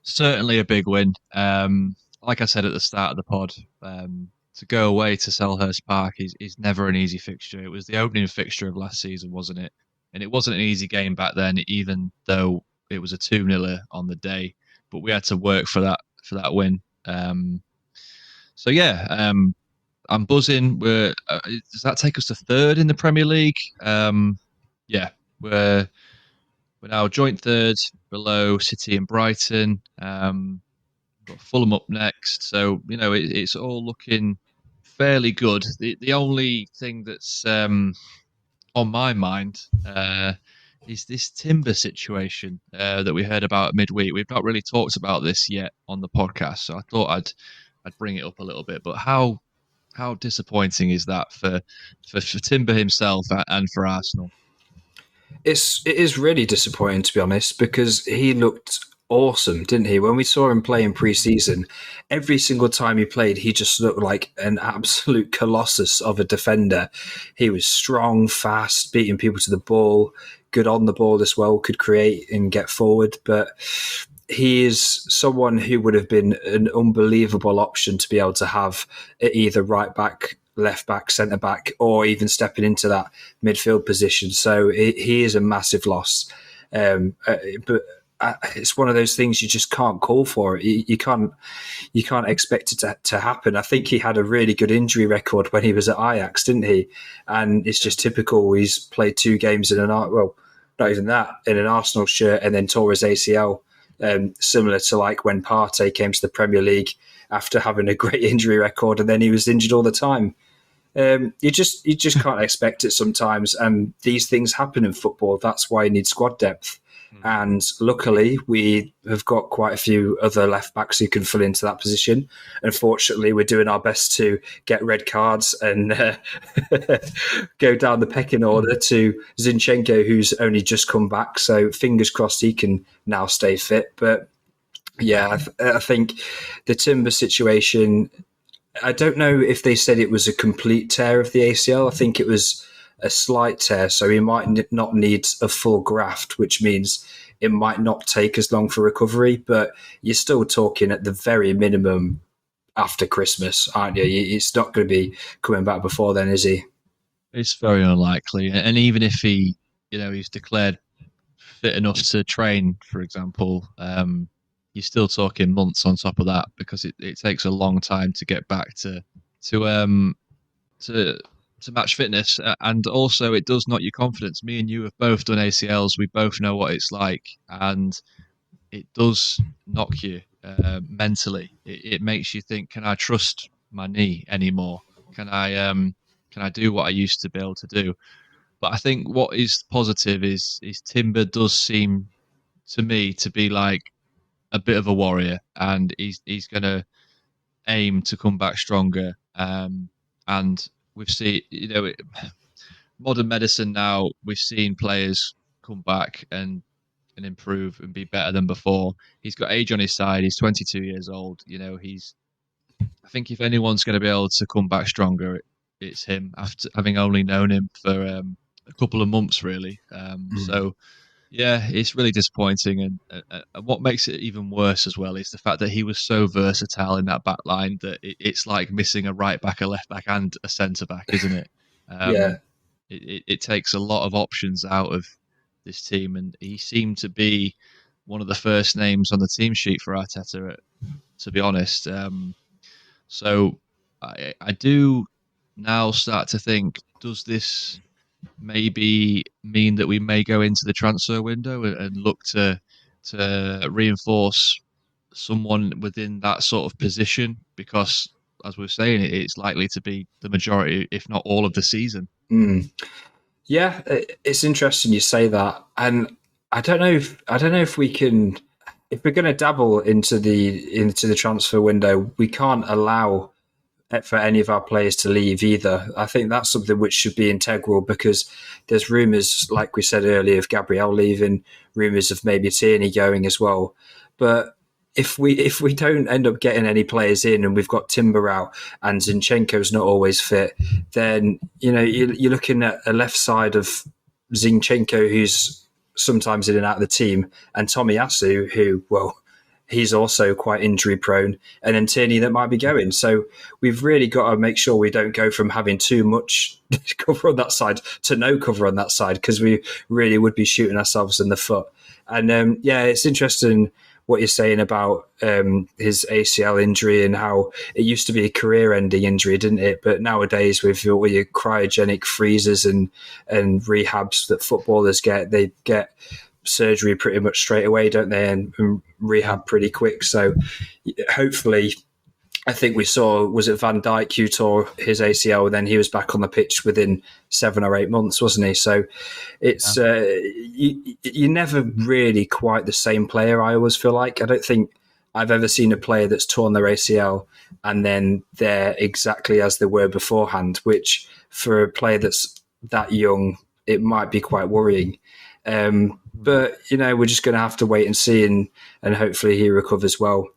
certainly a big win. Like I said at the start of the pod, to go away to Selhurst Park is never an easy fixture. It was the opening fixture of last season, wasn't it? And it wasn't an easy game back then, even though it was a 2-0 on the day, but we had to work for that win. I'm buzzing. Does that take us to 3rd in the Premier League? We're now joint 3rd below City and Brighton. Got Fulham up next, so it's all looking fairly good. The only thing that's on my mind is this Timber situation that we heard about midweek. We've not really talked about this yet on the podcast, so I thought I'd bring it up a little bit. But how disappointing is that for Timber himself and for Arsenal? It is really disappointing, to be honest, because he looked awesome, didn't he? When we saw him play in pre-season, every single time he played, he just looked like an absolute colossus of a defender. He was strong, fast, beating people to the ball, good on the ball as well, could create and get forward. But he is someone who would have been an unbelievable option to be able to have at either right back, left back, centre back, or even stepping into that midfield position. So he is a massive loss. But it's one of those things you just can't call for. You can't expect it to happen. I think he had a really good injury record when he was at Ajax, didn't he? And it's just typical. He's played 2 games in not even that, in an Arsenal shirt, and then tore his ACL. Similar to like when Partey came to the Premier League after having a great injury record, and then he was injured all the time. You just can't expect it sometimes, and these things happen in football. That's why you need squad depth. And luckily, we have got quite a few other left backs who can fill into that position. Unfortunately, we're doing our best to get red cards and go down the pecking order to Zinchenko, who's only just come back. So fingers crossed he can now stay fit. But yeah, I think the Timber situation, I don't know if they said it was a complete tear of the ACL. I think it was a slight tear, so he might not need a full graft, which means it might not take as long for recovery, but you're still talking at the very minimum after Christmas, aren't you? It's not going to be coming back before then, is he? It's very unlikely. And even if he's declared fit enough to train, for example, you're still talking months on top of that, because it takes a long time to get back to match fitness, and also it does knock your confidence. Me and you have both done ACLs. We both know what it's like, and it does knock you mentally. It makes you think, can I trust my knee anymore? Can I do what I used to be able to do? But I think what is positive is Timber does seem to me to be like a bit of a warrior, and he's going to aim to come back stronger. And we've seen, modern medicine now, we've seen players come back and improve and be better than before. He's got age on his side. He's 22 years old. I think if anyone's going to be able to come back stronger, it's him, after having only known him for a couple of months, really. So, yeah, it's really disappointing. And what makes it even worse as well is the fact that he was so versatile in that back line that it's like missing a right back, a left back, and a centre back, isn't it? Yeah. It takes a lot of options out of this team, and he seemed to be one of the first names on the team sheet for Arteta, to be honest. So I do now start to think, does this maybe mean that we may go into the transfer window and look to reinforce someone within that sort of position, because as we were saying, it's likely to be the majority, if not all, of the season. Yeah, it's interesting you say that, and I don't know if we can, if we're going to dabble into the transfer window, we can't allow for any of our players to leave either. I think that's something which should be integral, because there's rumours, like we said earlier, of Gabriel leaving, rumours of maybe Tierney going as well. But if we don't end up getting any players in, and we've got Timber out and Zinchenko's not always fit, then you're looking at a left side of Zinchenko, who's sometimes in and out of the team, and Tomiyasu, who, well, he's also quite injury prone, and then Tierney that might be going. So we've really got to make sure we don't go from having too much cover on that side to no cover on that side, because we really would be shooting ourselves in the foot. And it's interesting what you're saying about his ACL injury, and how it used to be a career-ending injury, didn't it? But nowadays, with all your cryogenic freezers and rehabs that footballers get, they get surgery pretty much straight away, don't they? And rehab pretty quick. So hopefully, I think we saw, was it Van Dijk who tore his ACL, and then he was back on the pitch within 7 or 8 months, wasn't he? So it's you're never really quite the same player, I always feel like. I don't think I've ever seen a player that's torn their ACL and then they're exactly as they were beforehand, which for a player that's that young, it might be quite worrying. But, we're just going to have to wait and see, and hopefully he recovers well.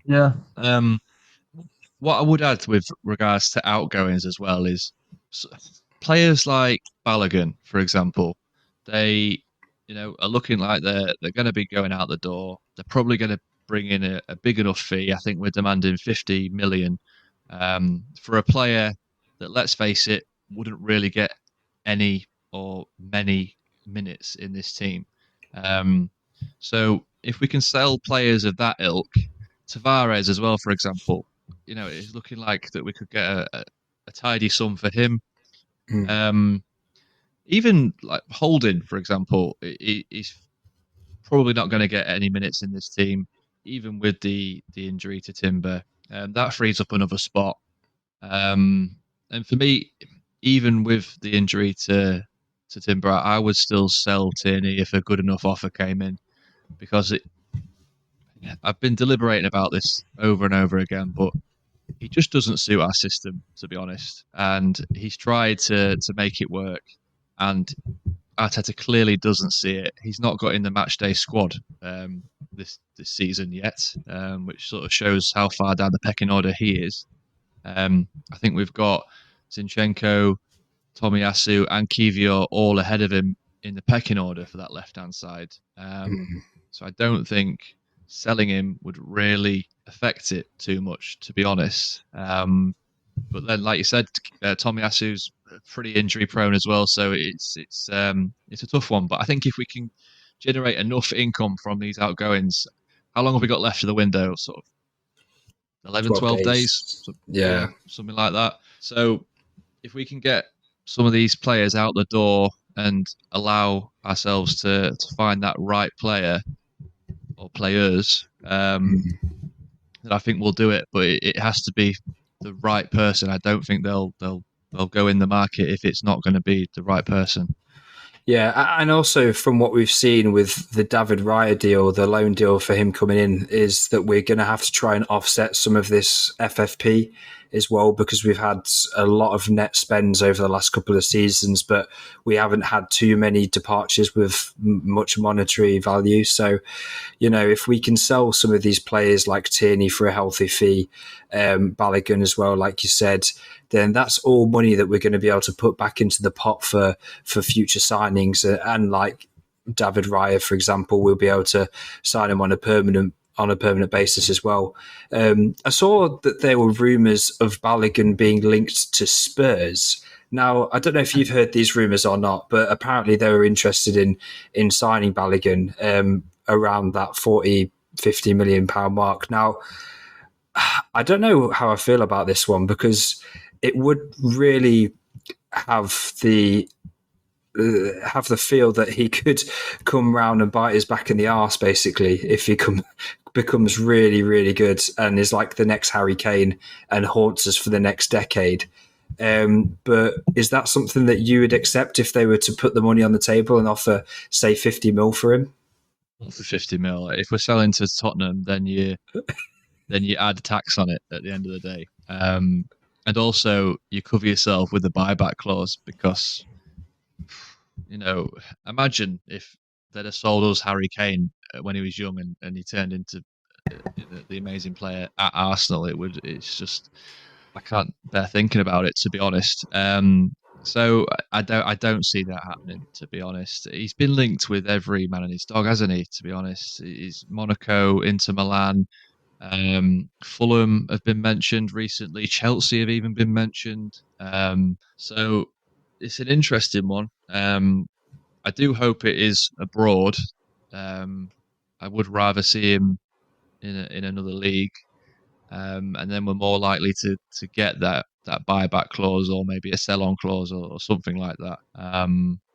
Yeah. What I would add with regards to outgoings as well is players like Balogun, for example, they, are looking like they're going to be going out the door. They're probably going to bring in a big enough fee. I think we're demanding 50 million for a player that, let's face it, wouldn't really get any or many minutes in this team. So if we can sell players of that ilk, Tavares as well, for example, it's looking like that we could get a tidy sum for him. Even like Holding, for example, he's probably not going to get any minutes in this team, even with the injury to Timber. That frees up another spot. And for me, even with the injury to Timber, I would still sell Tierney if a good enough offer came in, because I've been deliberating about this over and over again, but he just doesn't suit our system, to be honest. And he's tried to make it work, and Arteta clearly doesn't see it. He's not got in the matchday squad this season yet, which sort of shows how far down the pecking order he is. I think we've got Zinchenko, Tomiyasu, and Kiwior all ahead of him in the pecking order for that left-hand side. So I don't think selling him would really affect it too much, to be honest. But then, like you said, Tomiyasu's pretty injury prone as well, so it's a tough one. But I think if we can generate enough income from these outgoings, how long have we got left of the window? Sort of 11, 12 days. Yeah, something like that. So if we can get some of these players out the door and allow ourselves to find that right player or players, then I think we'll do it. But it has to be the right person. I don't think they'll go in the market if it's not going to be the right person. Yeah, and also from what we've seen with the David Raya deal, the loan deal for him coming in, is that we're going to have to try and offset some of this FFP as well, because we've had a lot of net spends over the last couple of seasons, but we haven't had too many departures with much monetary value. So, if we can sell some of these players like Tierney for a healthy fee, Balogun as well, like you said, then that's all money that we're going to be able to put back into the pot for future signings. And like David Raya, for example, we'll be able to sign him on a permanent basis as well. I saw that there were rumours of Balogun being linked to Spurs. Now, I don't know if you've heard these rumours or not, but apparently they were interested in signing Balogun around that 40-50 million pound mark. Now, I don't know how I feel about this one, because it would really have the feel that he could come round and bite us back in the arse, basically, if he becomes really, really good and is like the next Harry Kane and haunts us for the next decade. But is that something that you would accept if they were to put the money on the table and offer, say, 50 mil for him? Not for 50 mil. If we're selling to Tottenham, then you add tax on it at the end of the day. And also you cover yourself with a buyback clause because, imagine if they'd have sold us Harry Kane when he was young and he turned into the amazing player at Arsenal. It's just, I can't bear thinking about it, to be honest. So I don't see that happening, to be honest. He's been linked with every man and his dog, hasn't he? To be honest, he's Monaco, Inter Milan, Fulham have been mentioned recently. Chelsea have even been mentioned. So it's an interesting one. I do hope it is abroad. I would rather see him in another league, and then we're more likely to get that buyback clause or maybe a sell-on clause or something like that.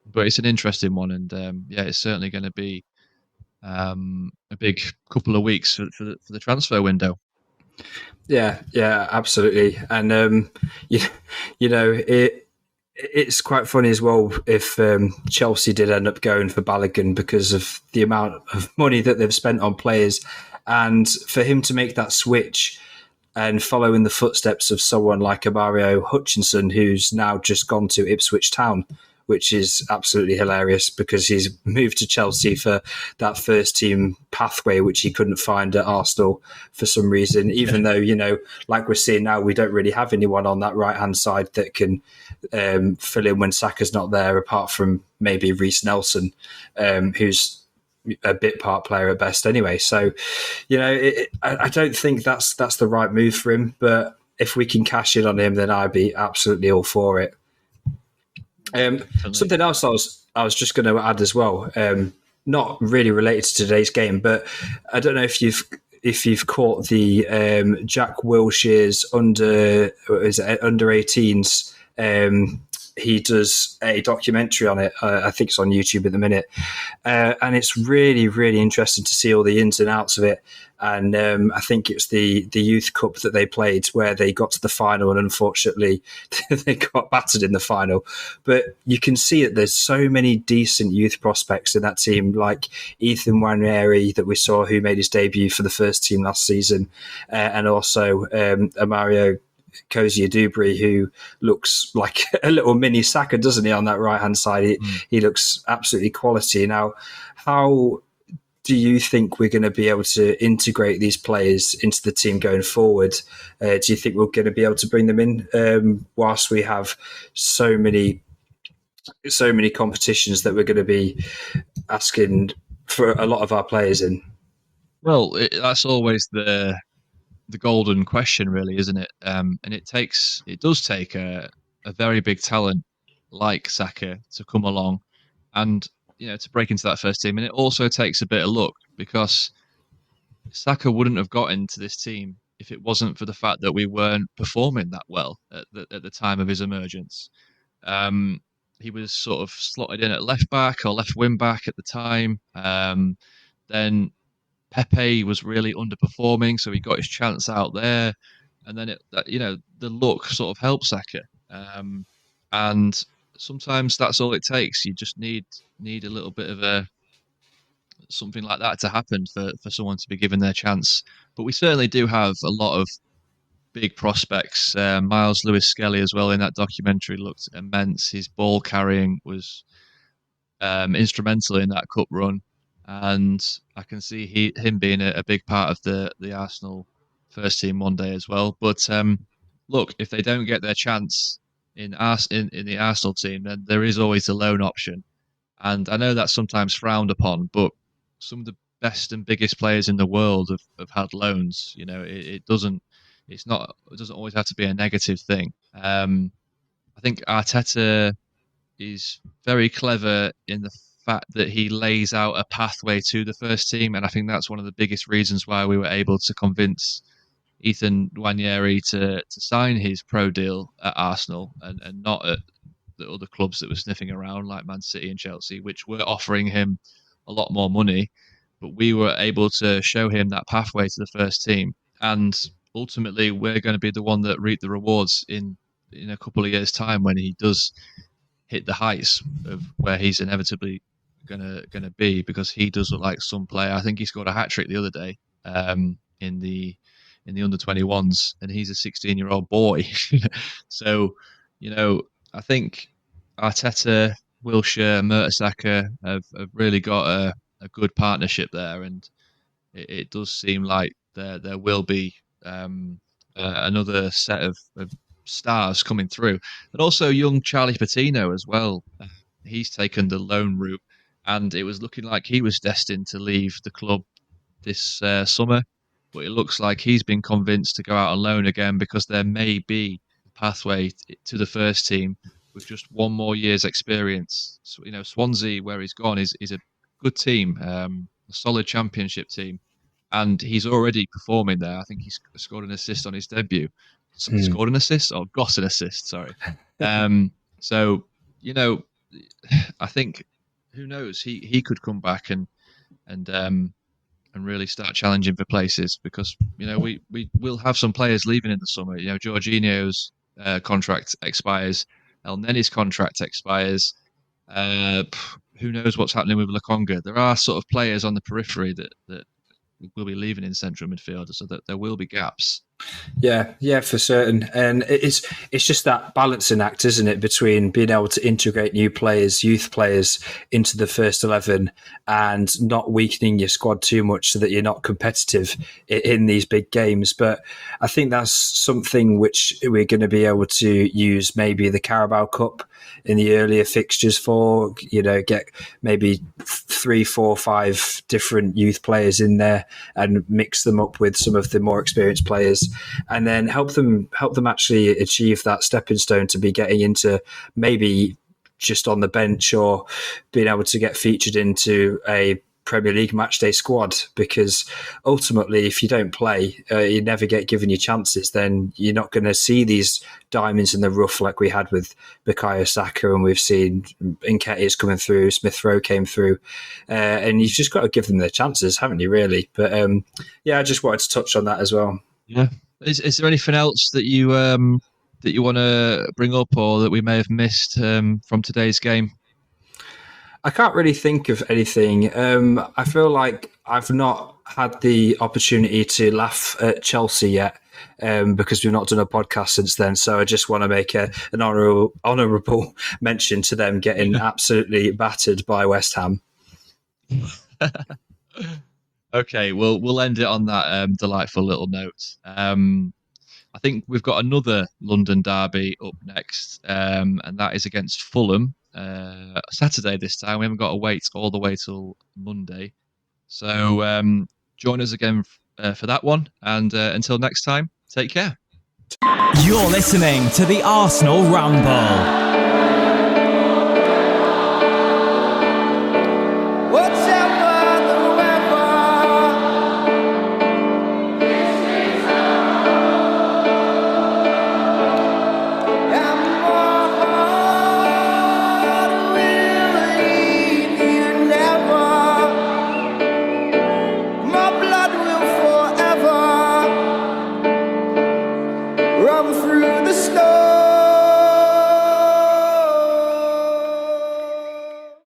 But it's an interesting one, and it's certainly going to be a big couple of weeks for the transfer window. Yeah, absolutely. And it's quite funny as well if Chelsea did end up going for Balogun because of the amount of money that they've spent on players, and for him to make that switch and follow in the footsteps of someone like Mario Hutchinson, who's now just gone to Ipswich Town, which is absolutely hilarious because he's moved to Chelsea for that first team pathway, which he couldn't find at Arsenal for some reason, even though, like we're seeing now, we don't really have anyone on that right-hand side that can fill in when Saka's not there, apart from maybe Reece Nelson, who's a bit part player at best anyway. So, I don't think that's the right move for him, but if we can cash in on him, then I'd be absolutely all for it. Something else I was just going to add as well, not really related to today's game, but I don't know if you've caught the Jack Wilshere's under 18s. He does a documentary on it. I think it's on YouTube at the minute, and it's really, really interesting to see all the ins and outs of it. And I think it's the Youth Cup that they played where they got to the final and unfortunately they got battered in the final. But you can see that there's so many decent youth prospects in that team, like Ethan Nwaneri that we saw who made his debut for the first team last season, and also Mario Cozier-Dubry, who looks like a little mini Saka, doesn't he, on that right-hand side? He looks absolutely quality. Now, how do you think we're going to be able to integrate these players into the team going forward? Do you think we're going to be able to bring them in whilst we have so many competitions that we're going to be asking for a lot of our players in? Well, that's always the golden question, really, isn't it? And it does take a very big talent like Saka to come along and to break into that first team. And it also takes a bit of luck because Saka wouldn't have got into this team if it wasn't for the fact that we weren't performing that well at the time of his emergence. He was sort of slotted in at left back or left wing back at the time. Then Pepe was really underperforming, so he got his chance out there, and then the luck sort of helped Saka, and sometimes that's all it takes. You just need a little bit of something like that to happen for someone to be given their chance. But we certainly do have a lot of big prospects. Miles Lewis-Skelly as well in that documentary looked immense. His ball carrying was instrumental in that cup run. And I can see him being a big part of the Arsenal first team one day as well. But look, if they don't get their chance in the Arsenal team, then there is always the loan option. And I know that's sometimes frowned upon, but some of the best and biggest players in the world have had loans. It doesn't always have to be a negative thing. I think Arteta is very clever in the fact that he lays out a pathway to the first team, and I think that's one of the biggest reasons why we were able to convince Ethan Nwaneri to sign his pro deal at Arsenal and not at the other clubs that were sniffing around like Man City and Chelsea, which were offering him a lot more money. but we were able to show him that pathway to the first team. And ultimately, we're going to be the one that reap the rewards in a couple of years' time when he does hit the heights of where he's inevitably gonna be, because he does look like some player. I think he scored a hat-trick the other day in the under-21s, and he's a 16-year-old boy. So, I think Arteta, Wilshere, Mertesacker have really got a good partnership there, and it does seem like there will be another set of stars coming through. And also young Charlie Patino as well. He's taken the loan route, and it was looking like he was destined to leave the club this summer, but it looks like he's been convinced to go out on loan again, because there may be a pathway to the first team with just one more year's experience. So, Swansea, where he's gone, is a good team, a solid championship team, and he's already performing there. I think he's scored an assist on his debut. Scored an assist or got an assist, sorry. So, I think, who knows, he could come back and really start challenging for places, because we will have some players leaving in the summer. Jorginho's contract expires, El Nenny's contract expires. Who knows what's happening with Lokonga? There are sort of players on the periphery that will be leaving in central midfield, so that there will be gaps. Yeah, for certain. And it's just that balancing act, isn't it, between being able to integrate new players, youth players, into the first 11 and not weakening your squad too much so that you're not competitive in these big games. But I think that's something which we're going to be able to use maybe the Carabao Cup in the earlier fixtures for, get maybe 3, 4, 5 different youth players in there and mix them up with some of the more experienced players, and then help them actually achieve that stepping stone to be getting into maybe just on the bench or being able to get featured into a Premier League matchday squad. Because ultimately, if you don't play, you never get given your chances, then you're not going to see these diamonds in the rough like we had with Bukayo Saka, and we've seen Nketiah's coming through, Smith Rowe came through, and you've just got to give them their chances, haven't you, really? But I just wanted to touch on that as well. Yeah. Is there anything else that you want to bring up, or that we may have missed from today's game? I can't really think of anything. I feel like I've not had the opportunity to laugh at Chelsea yet, because we've not done a podcast since then. So I just want to make an honourable mention to them getting absolutely battered by West Ham. Okay, well, we'll end it on that delightful little note. I think we've got another London derby up next, and that is against Fulham. Saturday this time. We haven't got to wait all the way till Monday. So join us again for that one. And until next time, take care. You're listening to the Arsenal Ramble.